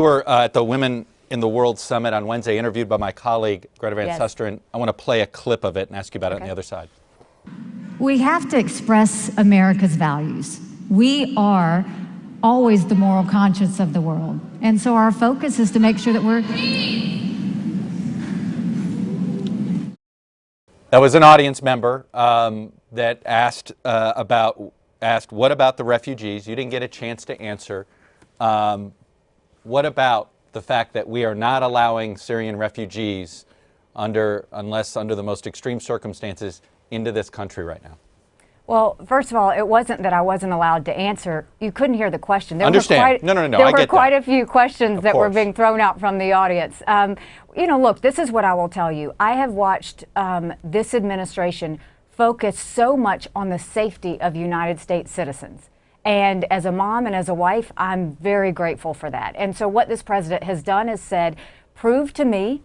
You were at the Women in the World Summit on Wednesday, interviewed by my colleague, Greta Van Susteren. I want to play a clip of it and ask you about it on the other side. We have to express America's values. We are always the moral conscience of the world. And so our focus is to make sure that we're... That was an audience member that asked what about the refugees? You didn't get a chance to answer. What about the fact that we are not allowing Syrian refugees, unless under the most extreme circumstances, into this country right now? Well, first of all, it wasn't that I wasn't allowed to answer. You couldn't hear the question. There Understand. Were quite, no, there I were get quite that. a few questions that were course. being thrown out from the audience. You know, look, this is what I will tell you. I have watched this administration focus so much on the safety of United States citizens. And as a mom and as a wife, I'm very grateful for that. And so what this president has done is said, prove to me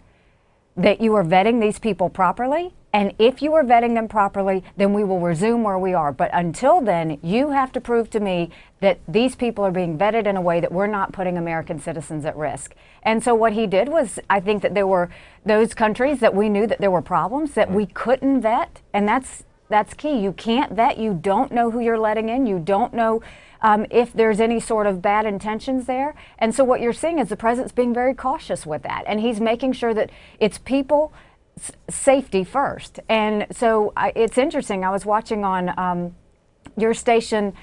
that you are vetting these people properly. And if you are vetting them properly, then we will resume where we are. But until then, you have to prove to me that these people are being vetted in a way that we're not putting American citizens at risk. And so what he did was, I think that there were those countries that we knew that there were problems that we couldn't vet. And that's key. You can't vet. You don't know who you're letting in. You don't know if there's any sort of bad intentions there. And so what you're seeing is the president's being very cautious with that. And he's making sure that it's people safety first. And so it's interesting. I was watching on your station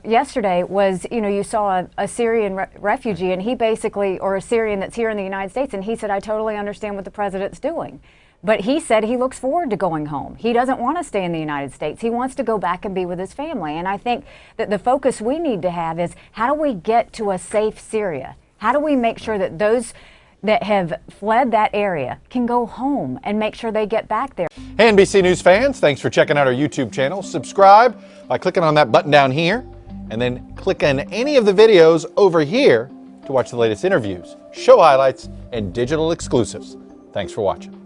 yesterday was, you know, you saw a Syrian refugee, and he basically, or a Syrian that's here in the United States, and he said, I totally understand what the president's doing. But he said he looks forward to going home. He doesn't want to stay in the United States. He wants to go back and be with his family. And I think that the focus we need to have is, how do we get to a safe Syria? How do we make sure that those that have fled that area can go home and make sure they get back there? Hey, NBC News fans, thanks for checking out our YouTube channel. Subscribe by clicking on that button down here, and then click on any of the videos over here to watch the latest interviews, show highlights, and digital exclusives. Thanks for watching.